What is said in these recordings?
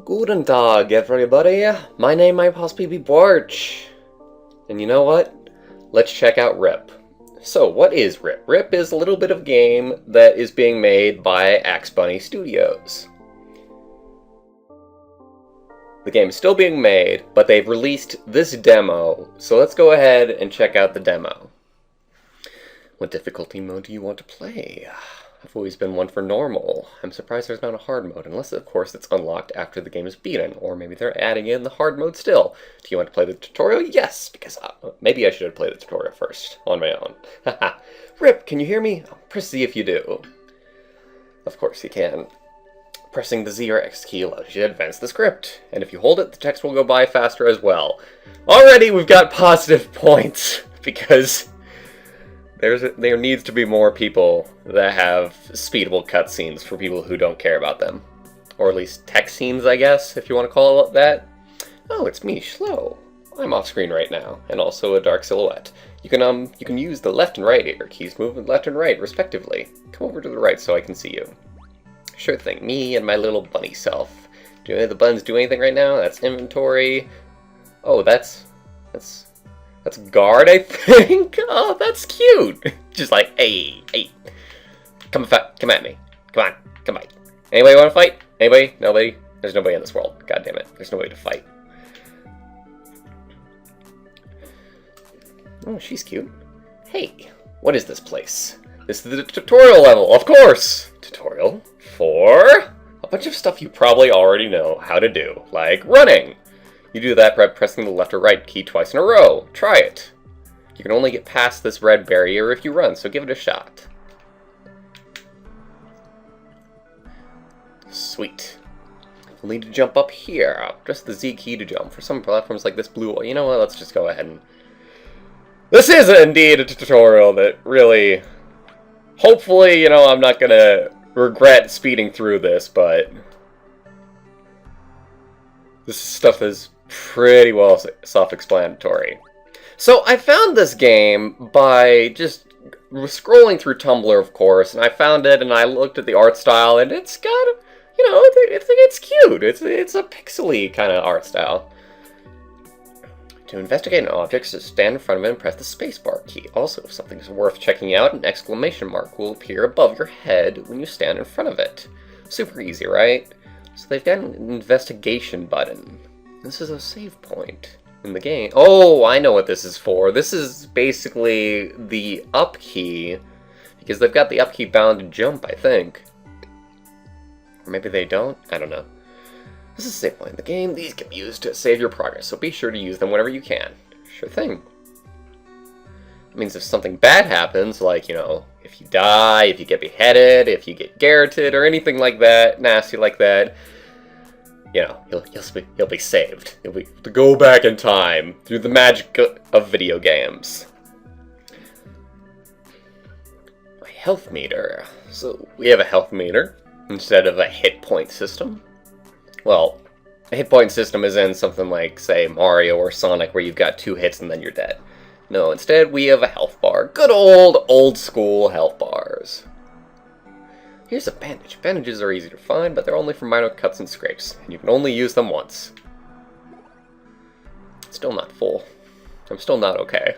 Guten Tag, everybody. My name might possibly be Bwarch. And you know what? Let's check out RIP. So, what is RIP? RIP is a little bit of game that is being made by Axe Bunny Studios. The game is still being made, but they've released this demo, so let's go ahead and check out the demo. What difficulty mode do you want to play? I've always been one for normal. I'm surprised there's not a hard mode, unless of course it's unlocked after the game is beaten, or maybe they're adding in the hard mode still. Do you want to play the tutorial? Yes, because maybe I should have played the tutorial first, on my own. Haha. RIP, can you hear me? Press Z if you do. Of course you can. Pressing the Z or X key allows you to advance the script, and if you hold it, the text will go by faster as well. Already we've got positive points, because there needs to be more people that have speedable cutscenes for people who don't care about them. Or at least text scenes, I guess, if you want to call it that. Oh, it's me, Schlo. I'm off screen right now, and also a dark silhouette. You can use the left and right arrow keys, moving left and right, respectively. Come over to the right so I can see you. Sure thing, me and my little bunny self. Do any of the buttons do anything right now? That's inventory. Oh, that's guard, I think. Oh, that's cute. Just like, hey. Come at me. Come on. Anybody want to fight? Anybody? Nobody? There's nobody in this world. God damn it. There's nobody to fight. Oh, she's cute. Hey, what is this place? This is the tutorial level, of course! Tutorial for a bunch of stuff you probably already know how to do, like running. You do that by pressing the left or right key twice in a row. Try it. You can only get past this red barrier if you run, so give it a shot. Sweet. You'll need to jump up here. Press the Z key to jump. For some platforms like this blue, you know what, let's just go ahead and... This is indeed a tutorial that really... Hopefully, I'm not gonna regret speeding through this, but... This stuff is pretty well self-explanatory. So I found this game by just scrolling through Tumblr, of course, and I found it and I looked at the art style, and it's got, it's cute. It's a pixely kind of art style. To investigate an object, just stand in front of it and press the spacebar key. Also, if something is worth checking out, an exclamation mark will appear above your head when you stand in front of it. Super easy, right? So they've got an investigation button. This is a save point in the game. Oh, I know what this is for. This is basically the up key, because they've got the up key bound to jump, I think. Or maybe they don't? I don't know. This is a save point in the game. These can be used to save your progress, so be sure to use them whenever you can. Sure thing. It means if something bad happens, like, if you die, if you get beheaded, if you get garroted, or anything like that, nasty like that, you'll be saved. You'll be able to go back in time through the magic of video games. My health meter. So we have a health meter instead of a hit point system. Well, a hit point system is in something like, say, Mario or Sonic, where you've got 2 hits and then you're dead. No, instead we have a health bar. Good old school health bars. Here's a bandage. Bandages are easy to find, but they're only for minor cuts and scrapes, and you can only use them once. Still not full. I'm still not okay.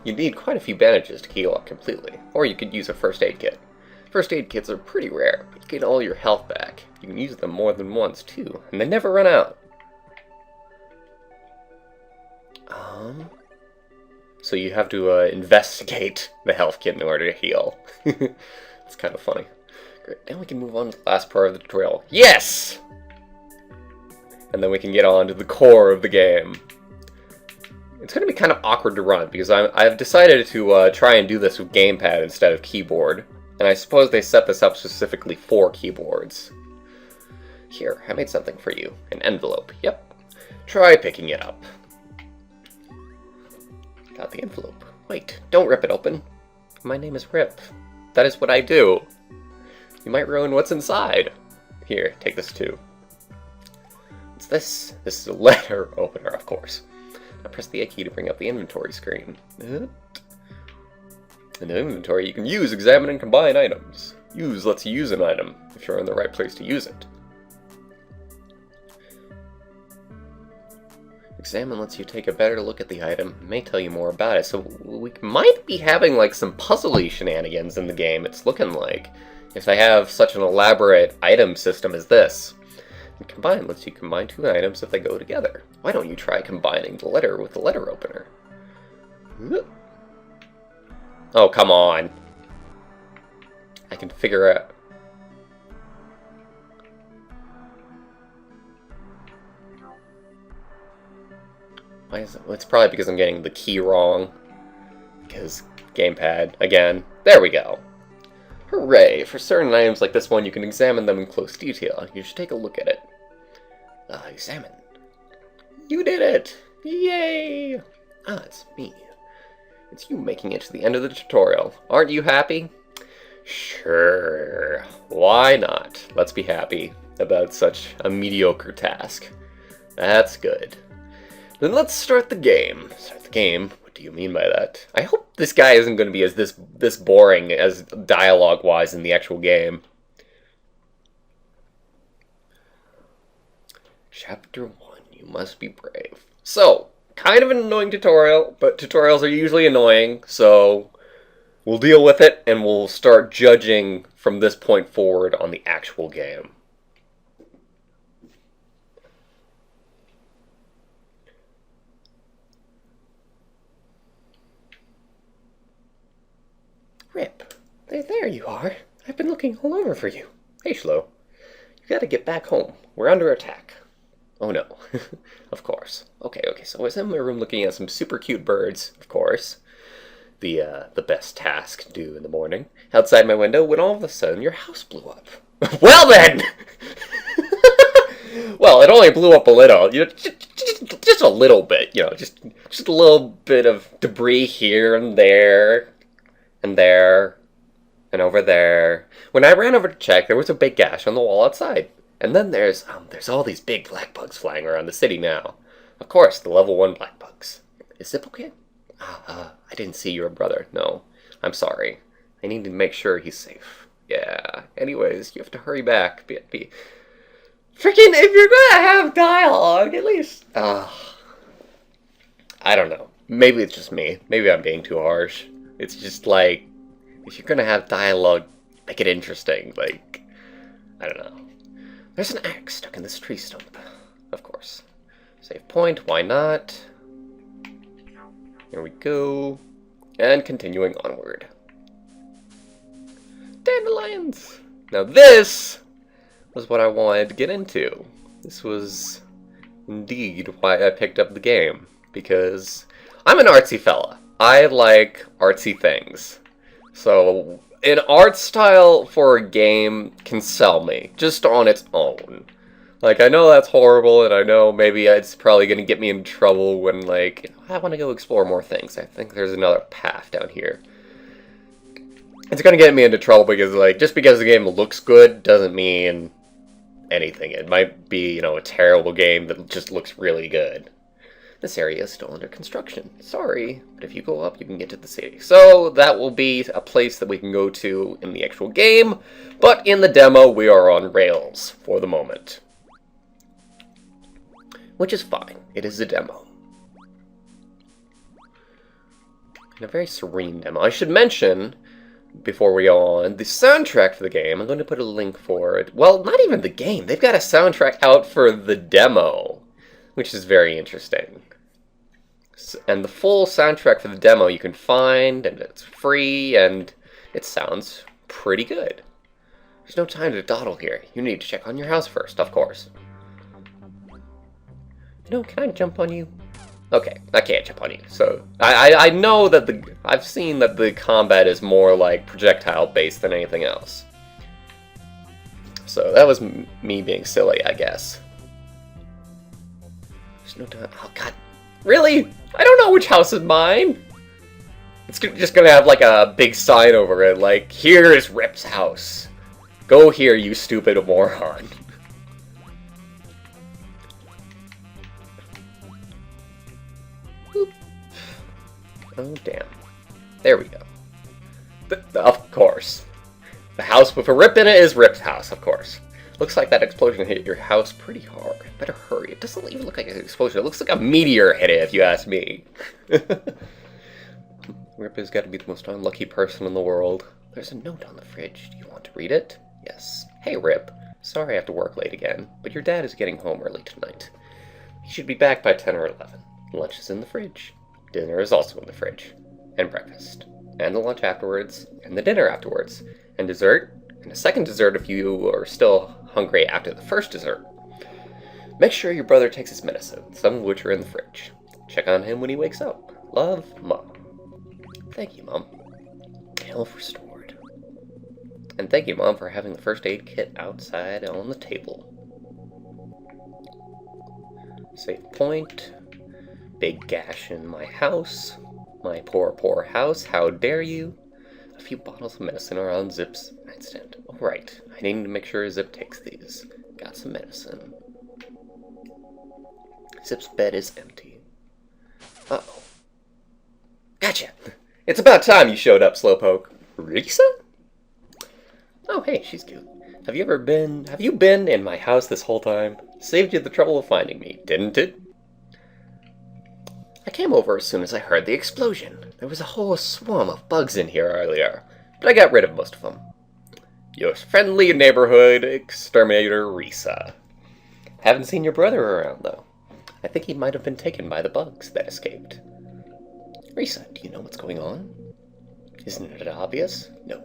You need quite a few bandages to heal up completely, or you could use a first aid kit. First aid kits are pretty rare, but you get all your health back. You can use them more than once, too, and they never run out. So you have to investigate the health kit in order to heal. It's kind of funny. Great, now we can move on to the last part of the tutorial. Yes! And then we can get on to the core of the game. It's going to be kind of awkward to run, because I've decided to try and do this with gamepad instead of keyboard. And I suppose they set this up specifically for keyboards. Here, I made something for you. An envelope. Yep. Try picking it up. Got the envelope. Wait, don't rip it open. My name is Rip. That is what I do. You might ruin what's inside. Here, take this too. What's this? This is a letter opener, of course. Now press the A key to bring up the inventory screen. In the inventory, you can use, examine, and combine items. Use lets you use an item, if you're in the right place to use it. examine lets you take a better look at the item. It may tell you more about it. So we might be having like some puzzly shenanigans in the game, it's looking like. If they have such an elaborate item system as this. And combine lets you combine two items if they go together. Why don't you try combining the letter with the letter opener? Oh, come on. I can figure out. Why is it? Well, it's probably because I'm getting the key wrong. Because gamepad, again. There we go. Hooray! For certain items like this one, you can examine them in close detail. You should take a look at it. Examine. You did it! Yay! Ah, it's me. It's you making it to the end of the tutorial. Aren't you happy? Sure. Why not? Let's be happy about such a mediocre task. That's good. Then let's start the game. Start the game? What do you mean by that? I hope this guy isn't going to be as this boring as dialogue-wise in the actual game. Chapter 1. You must be brave. So, kind of an annoying tutorial, but tutorials are usually annoying, so we'll deal with it, and we'll start judging from this point forward on the actual game. Rip, there you are. I've been looking all over for you. Hey, Shlo. You gotta get back home. We're under attack. Oh no. Of course. Okay, so I was in my room looking at some super cute birds, of course. The best task to do in the morning. Outside my window when all of a sudden your house blew up. Well then! Well, it only blew up a little. You know, just a little bit, you know, just a little bit of debris here and there. And there, and over there. When I ran over to check, there was a big gash on the wall outside. And then there's all these big black bugs flying around the city now. Of course, the level 1 black bugs. Is Zip okay? I didn't see your brother. No, I'm sorry. I need to make sure he's safe. Yeah. Anyways, you have to hurry back. Freaking, if you're gonna have dialogue, at least. I don't know. Maybe it's just me. Maybe I'm being too harsh. It's just like, if you're gonna have dialogue, make it interesting. Like, I don't know. There's an axe stuck in this tree stump. Of course. Save point, why not? Here we go. And continuing onward. Dandelions! Now this was what I wanted to get into. This was indeed why I picked up the game. Because I'm an artsy fella. I like artsy things. So, an art style for a game can sell me, just on its own. Like, I know that's horrible, and I know maybe it's probably going to get me in trouble when, like, I want to go explore more things. I think there's another path down here. It's going to get me into trouble because, like, just because the game looks good doesn't mean anything. It might be, you know, a terrible game that just looks really good. This area is still under construction. Sorry, but if you go up, you can get to the city. So that will be a place that we can go to in the actual game, but in the demo, we are on rails for the moment. Which is fine. It is a demo. And a very serene demo. I should mention, before we go on, the soundtrack for the game, I'm going to put a link for it. Well, not even the game. They've got a soundtrack out for the demo, which is very interesting. And the full soundtrack for the demo you can find, and it's free, and it sounds pretty good. There's no time to dawdle here. You need to check on your house first, of course. You know, can I jump on you? Okay, I can't jump on you. So, I know that I've seen that the combat is more like projectile-based than anything else. So, that was me being silly, I guess. There's no time. Oh, God. Really? I don't know which house is mine. It's just gonna have like a big sign over it, like, here is Rip's house. Go here, you stupid moron. Boop. Oh, damn. There we go. Of course. The house with a rip in it is Rip's house, of course. Looks like that explosion hit your house pretty hard. Better hurry. It doesn't even look like an explosion. It looks like a meteor hit it, if you ask me. Rip has got to be the most unlucky person in the world. There's a note on the fridge. Do you want to read it? Yes. Hey, Rip. Sorry I have to work late again, but your dad is getting home early tonight. He should be back by 10 or 11. Lunch is in the fridge. Dinner is also in the fridge. And breakfast. And the lunch afterwards. And the dinner afterwards. And dessert. And a second dessert if you are still hungry after the first dessert. Make sure your brother takes his medicine, some of which are in the fridge. Check on him when he wakes up. Love, Mom. Thank you, Mom. Health restored. And thank you, Mom, for having the first aid kit outside on the table. Save point. Big gash in my house. My poor, poor house. How dare you? A few bottles of medicine are on Zip's nightstand. Oh, right. I need to make sure Zip takes these. Got some medicine. Zip's bed is empty. Uh-oh. Gotcha! It's about time you showed up, Slowpoke. Risa? Oh, hey, she's cute. Have you been in my house this whole time? Saved you the trouble of finding me, didn't it? I came over as soon as I heard the explosion. There was a whole swarm of bugs in here earlier, but I got rid of most of them. Your friendly neighborhood exterminator, Risa. Haven't seen your brother around, though. I think he might have been taken by the bugs that escaped. Risa, do you know what's going on? Isn't it obvious? No.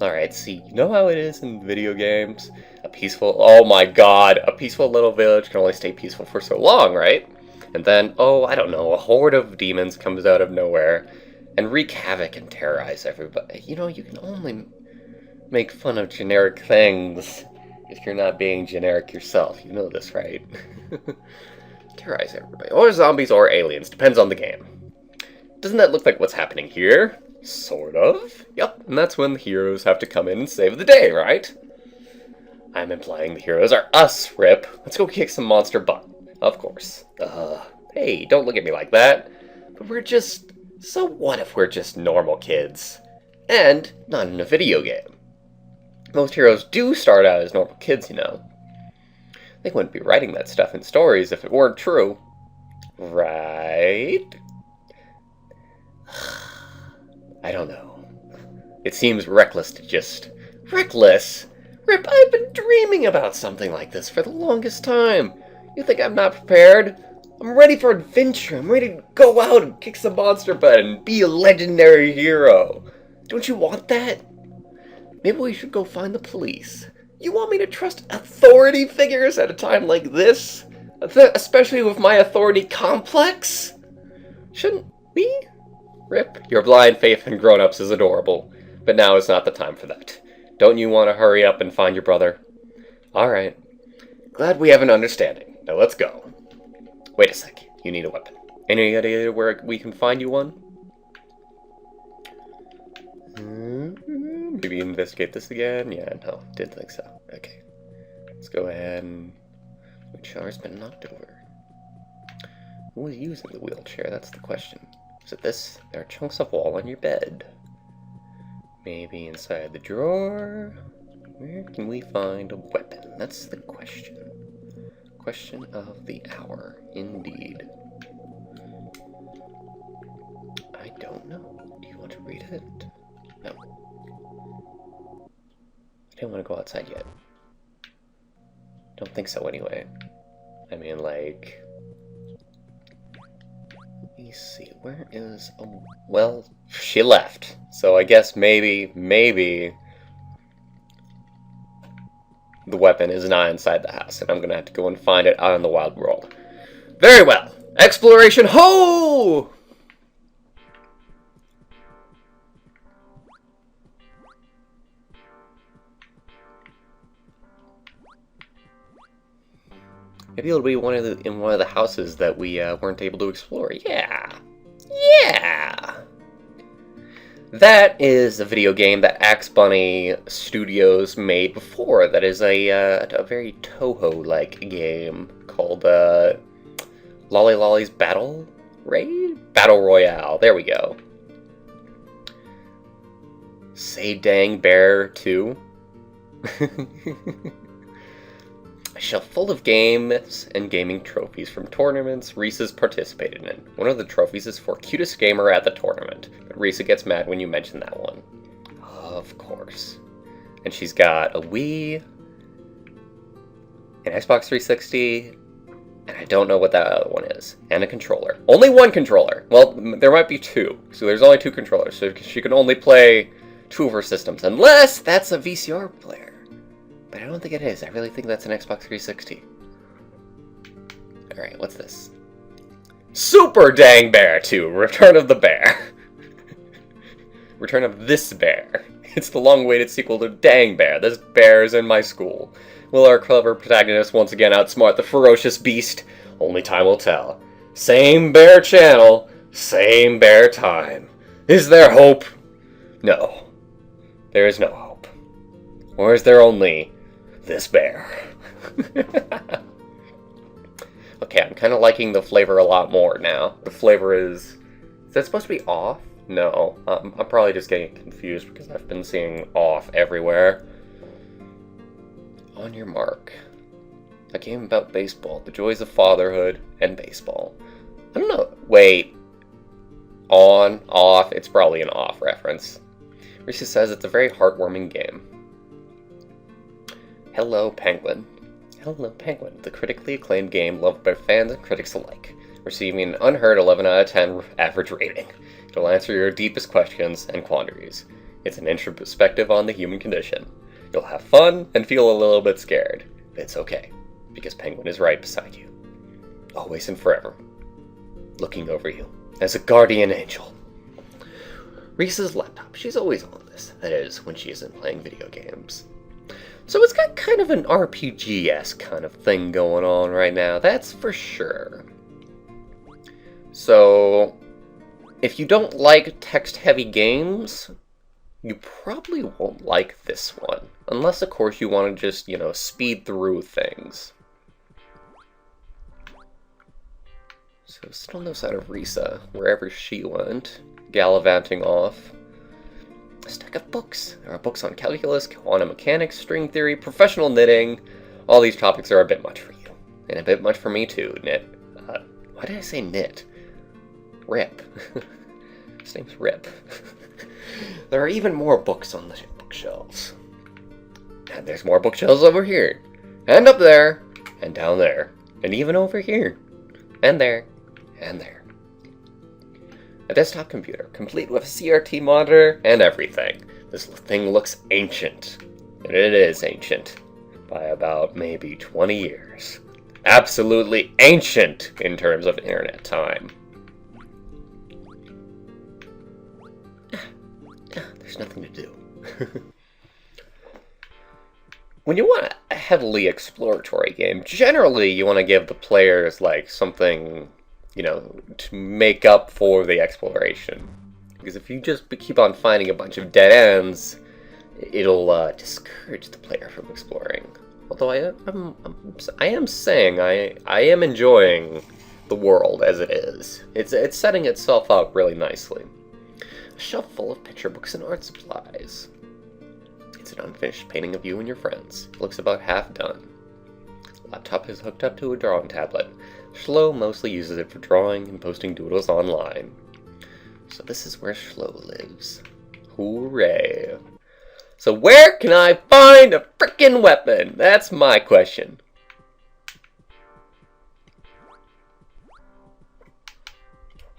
Alright, see, you know how it is in video games? A peaceful little village can only stay peaceful for so long, right? And then, I don't know, a horde of demons comes out of nowhere and wreak havoc and terrorize everybody. You know, you can only make fun of generic things if you're not being generic yourself. You know this, right? Terrorize everybody. Or zombies or aliens, depends on the game. Doesn't that look like what's happening here? Sort of. Yep, and that's when the heroes have to come in and save the day, right? I'm implying the heroes are us, Rip. Let's go kick some monster butt. Of course. Hey, don't look at me like that. But so what if we're just normal kids? And not in a video game. Most heroes do start out as normal kids, you know. They wouldn't be writing that stuff in stories if it weren't true. Right? I don't know. It seems reckless to just... Reckless? Rip, I've been dreaming about something like this for the longest time. You think I'm not prepared? I'm ready for adventure. I'm ready to go out and kick some monster butt and be a legendary hero. Don't you want that? Maybe we should go find the police. You want me to trust authority figures at a time like this? Especially with my authority complex? Shouldn't we? Rip, your blind faith in grown-ups is adorable, but now is not the time for that. Don't you want to hurry up and find your brother? Alright. Glad we have an understanding. Now let's go. Wait a sec. You need a weapon. Any idea where we can find you one? Maybe investigate this again? Yeah, no. Didn't think so. Okay. Let's go ahead and... Wheelchair's been knocked over. Who was using the wheelchair? That's the question. Is it this? There are chunks of wall on your bed. Maybe inside the drawer? Where can we find a weapon? That's the question. Question of the hour, indeed. I don't know. Do you want to read it? No. I don't want to go outside yet. Don't think so anyway. I mean, like... Let me see, where is... Oh, well, she left. So I guess maybe... the weapon is not inside the house, and I'm gonna have to go and find it out in the wild world. Very well! Exploration ho! Maybe it'll be in one of the houses that we weren't able to explore. Yeah! Yeah! That is a video game that Axe Bunny Studios made before. That is a very Toho-like game called Lolly Lolly's Battle Royale. There we go. Say Dang Bear 2. A shelf full of games and gaming trophies from tournaments Risa's participated in. One of the trophies is for cutest gamer at the tournament, but Risa gets mad when you mention that one. Of course. And she's got a Wii, an Xbox 360, and I don't know what that other one is, and a controller. Only one controller! Well, there might be two, so there's only two controllers, so she can only play two of her systems, unless that's a VCR player. But I don't think it is. I really think that's an Xbox 360. Alright, what's this? Super Dang Bear 2! Return of the Bear. Return of this bear. It's the long-awaited sequel to Dang Bear. This bear is in my school. Will our clever protagonist once again outsmart the ferocious beast? Only time will tell. Same bear channel, same bear time. Is there hope? No. There is no hope. Or is there only this bear? Okay, I'm kind of liking the flavor a lot more now. The flavor is that supposed to be off? No. I'm probably just getting confused because I've been seeing off everywhere. On your mark. A game about baseball. The joys of fatherhood and baseball. I don't know. Wait. On, off. It's probably an off reference. Risa says it's a very heartwarming game. Hello, Penguin. Hello, Penguin. The critically acclaimed game loved by fans and critics alike. Receiving an unheard 11 out of 10 average rating. It'll answer your deepest questions and quandaries. It's an introspective on the human condition. You'll have fun and feel a little bit scared. It's okay, because Penguin is right beside you. Always and forever. Looking over you, as a guardian angel. Risa's laptop, she's always on this. That is, when she isn't playing video games. So it's got kind of an RPG-esque kind of thing going on right now, that's for sure. So, if you don't like text-heavy games, you probably won't like this one. Unless, of course, you want to just, speed through things. So, still no sign of Risa, wherever she went, gallivanting off. A stack of books. There are books on calculus, quantum mechanics, string theory, professional knitting. All these topics are a bit much for you. And a bit much for me, too, knit. Why did I say knit? Rip. His name's Rip. There are even more books on the bookshelves. And there's more bookshelves over here. And up there. And down there. And even over here. And there. And there. A desktop computer, complete with a CRT monitor and everything. This thing looks ancient. And it is ancient. By about maybe 20 years. Absolutely ancient in terms of internet time. There's nothing to do. When you want a heavily exploratory game, generally you want to give the players something, to make up for the exploration. Because if you just keep on finding a bunch of dead ends, it'll discourage the player from exploring. Although I am saying I am enjoying the world as it is. It's setting itself up really nicely. A shelf full of picture books and art supplies. It's an unfinished painting of you and your friends. It looks about half done. The laptop is hooked up to a drawing tablet. Schlo mostly uses it for drawing and posting doodles online. So this is where Schlo lives. Hooray! So where can I find a frickin' weapon? That's my question.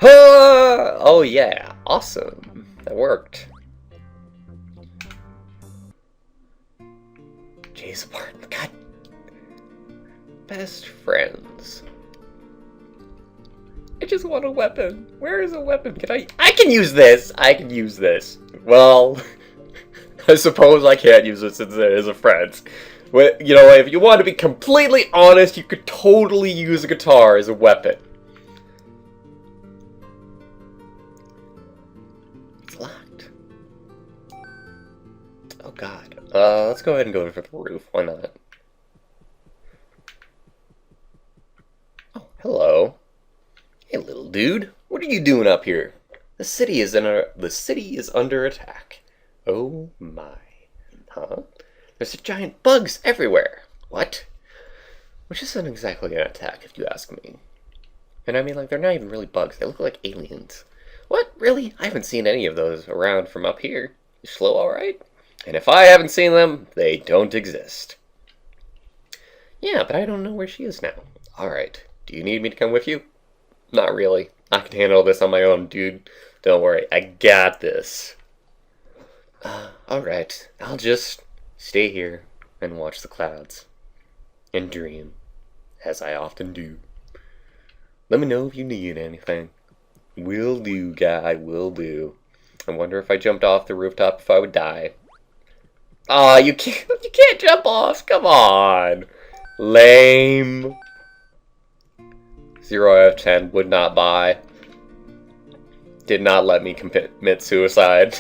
Oh yeah, awesome. That worked. Jay's apartment. God. Best friends. I just want a weapon. Where is a weapon? I can use this! I can use this. Well, I suppose I can't use it since it is a friend. But, if you want to be completely honest, you could totally use a guitar as a weapon. It's locked. Oh god. Let's go ahead and go for the roof. Why not? Oh, hello. Hey, little dude. What are you doing up here? The city is under attack. Oh my. Huh? There's giant bugs everywhere. What? Which isn't exactly an attack, if you ask me. And I mean, like, they're not even really bugs. They look like aliens. What? Really? I haven't seen any of those around from up here. You slow alright? And if I haven't seen them, they don't exist. Yeah, but I don't know where she is now. Alright. Do you need me to come with you? Not really. I can handle this on my own, dude. Don't worry. I got this. Alright. I'll just stay here and watch the clouds. And dream. As I often do. Let me know if you need anything. Will do, guy. Will do. I wonder if I jumped off the rooftop if I would die. Aw, you can't jump off. Come on. Lame. 0 out of 10. Would not buy. Did not let me commit suicide.